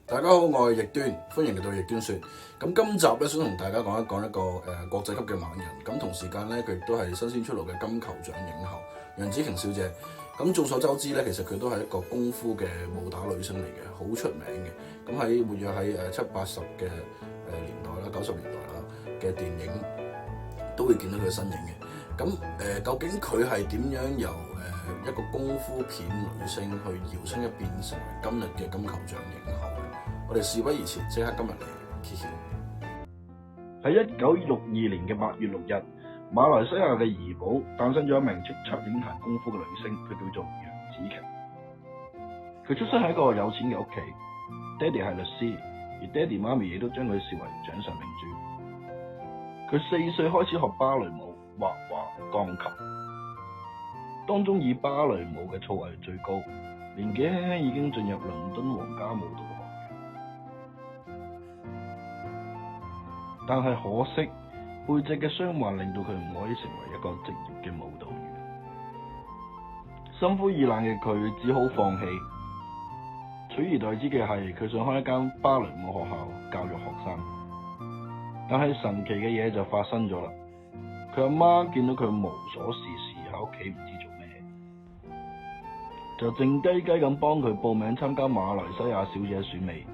大家好，我係易端，歡迎嚟到易端說。咁今集咧想同大家講一個國際級嘅猛人，咁同時間咧佢亦都係新鮮出爐嘅金球獎影后楊紫瓊小姐。咁眾所周知咧，其實佢都係一個功夫嘅武打女星嚟嘅，好出名嘅。咁喺活躍喺70、80嘅年代啦、90年代啦嘅電影都會見到佢嘅身影嘅。咁究竟佢係點樣由一個功夫片女星去搖身一變成為今日嘅金球獎影后？我哋事不宜遲，即刻今日嚟揭曉。喺1962年嘅8月6日，馬來西亞嘅怡保誕生咗一名叱咤影壇功夫嘅女星，佢叫做楊紫瓊。佢出生喺一個有錢嘅屋企，爹哋係律師，而爹哋媽咪亦都將佢視為掌上明珠。佢4歲開始學芭蕾舞、畫畫、鋼琴，當中以芭蕾舞嘅造詣最高，年紀輕輕已經進入倫敦皇家舞蹈學院。但係可惜，背脊嘅傷患令到佢唔可以成為一個職業嘅舞蹈員。心灰意冷嘅佢只好放棄，取而代之嘅係佢想開一間芭蕾舞學校教育學生。但係神奇嘅嘢就發生咗啦，佢阿媽見到佢無所事事喺屋企唔知做咩，就靜雞雞咁幫佢報名參加馬來西亞小姐選美，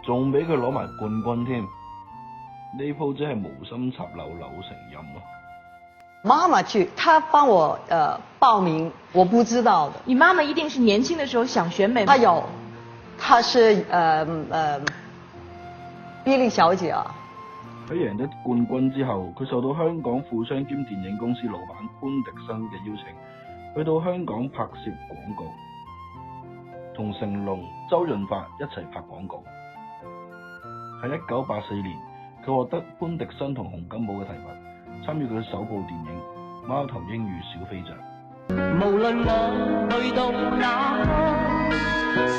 仲俾佢攞埋冠軍添。呢鋪真係無心插柳柳成蔭咯。媽媽去，她幫我報名，我不知道的。你媽媽一定是年輕的時候想選美嗎？她有，她是碧麗小姐啊。喺贏得冠軍之後，佢受到香港富商兼電影公司老闆潘迪生嘅邀請，去到香港拍攝廣告，同成龍、周潤發一齊拍廣告。喺1984年，佢獲得潘迪生同洪金寶嘅提拔，參與佢首部電影《貓頭鷹與小飛象》。無論我去到哪方，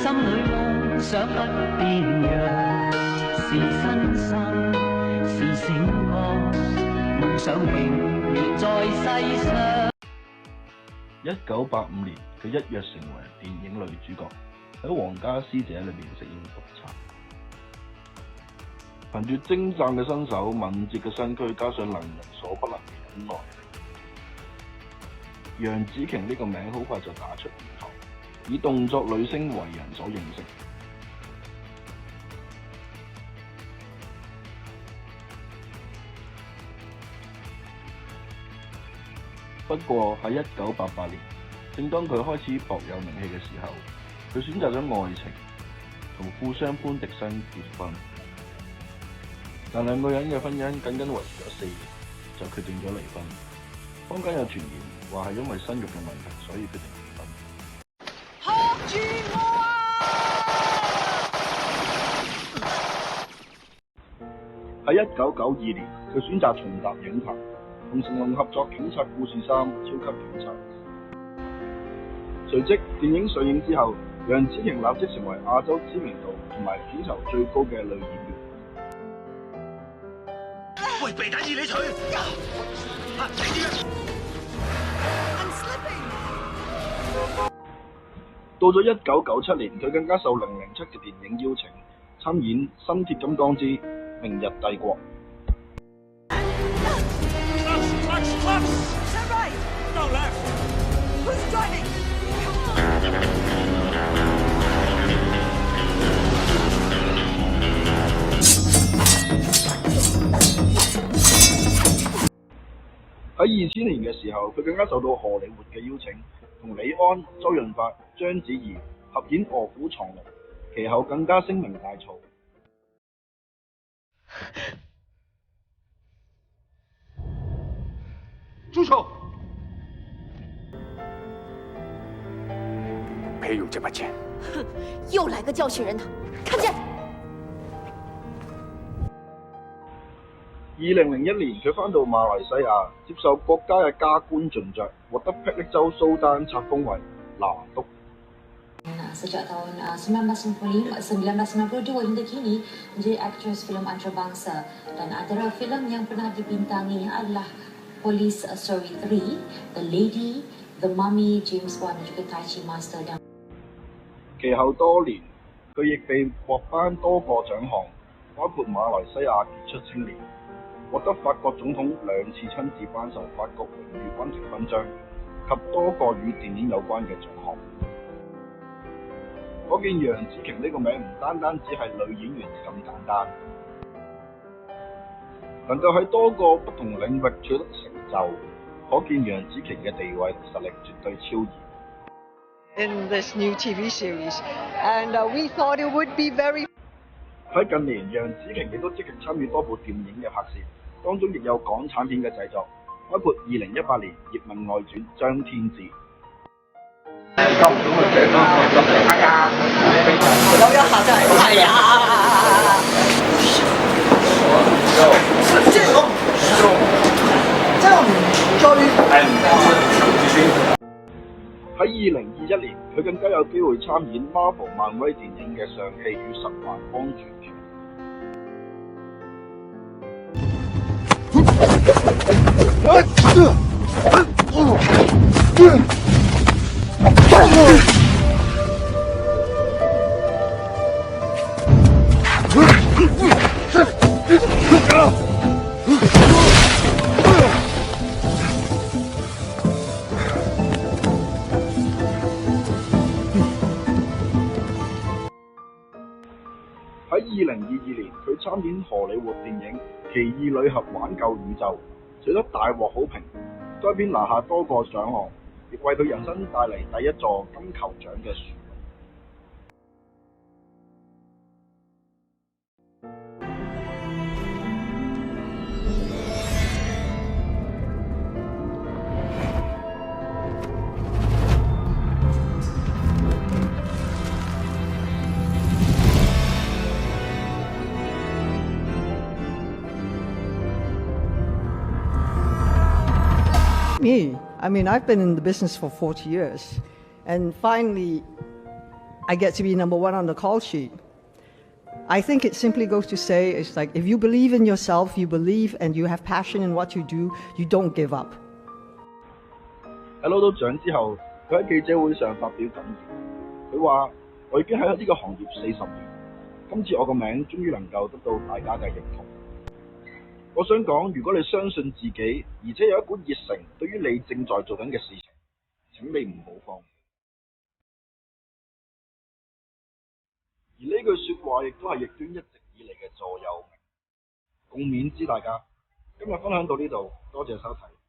心裏夢想不變樣，是新生，是醒覺，夢想永遠在世上。1985年，佢一躍成為電影女主角，喺《皇家師姐》裏邊飾演毒茶。憑住精湛嘅身手、敏捷嘅身軀，加上能人所不能嘅忍耐力，楊紫瓊呢個名好快就打出名堂，以動作女星為人所認識。不過喺1988年，正當佢開始薄有名氣嘅時候，佢選擇咗愛情，同富商潘迪生結婚。但兩個人嘅婚姻僅僅維持咗4年，就決定咗離婚。坊間有傳言話係因為生育嘅問題，所以決定離婚。學住我啊！喺1992年，佢選擇重踏影壇，同成龍合作《警察故事3：超級警察》。隨即電影上映之後，楊紫瓊立即成為亞洲知名度同埋片酬最高嘅女演員。喂，鼻睇住你取，到咗1997年，佢更加受007嘅電影邀請，參演《新鐵金剛之明日帝國》。喺2000年嘅時候，佢更加受到荷里活嘅邀請，同李安、周潤發、章子怡合演《臥虎藏龍》，其後更加聲名大噪。住手！赔有這筆錢。哼，又來個教訓人的，看見。2001年，佢返到馬來西亞，接受國家嘅加官進爵，獲得霹靂州蘇丹冊封為拿督。Sejak tahun 1992 hingga kini menjadi aktris filem antarabangsa dan antara filem yang pernah dibintangi adalah Police Story 3, The Lady, The Mummy, James Bond dan juga Tai Chi Master dan 其後多年，佢亦被獲頒多個獎項，包括馬來西亞傑出青年，獲得法國總統2次親自頒授法國榮譽軍團勳章及多個與電影有關嘅獎項。可見楊紫瓊呢個名唔單單只係女演員咁簡單，能夠喺多個不同領域取得成就，可見楊紫瓊嘅地位實力絕對超然。In this new TV series, and we thought it would be very. 喺近年，楊紫瓊亦都積極參與多部電影嘅拍攝，當中亦有港產片嘅製作，包括2018年《葉問外傳》張天志。有一下真係係啊！即係我唔追。喺2021年，佢更加有機會參演 Marvel 漫威電影嘅尚氣與十環安全權。喺2022年，佢參演荷里活電影《奇異女俠挽救宇宙》，取得大獲好評。該片拿下多個獎項，亦為佢人生帶嚟第一座金球獎嘅殊榮。Me, I mean, I've been in the business for 40 years, and finally, I get to be number one on the call sheet. I think it simply goes to say, it's like, if you believe in yourself, you believe and you have passion in what you do, you don't give up. 喺攞到獎之後，佢喺記者會上發表感言。佢話：我已經喺呢個行業40年，今次我個名終於能夠得到大家嘅認同。我想講，如果你相信自己，而且有一股熱誠對於你正在做緊嘅事情，請你唔好放棄。而呢句説話亦都係逆端一直以嚟嘅座右銘，共勉之大家。今日分享到呢度，多謝收睇。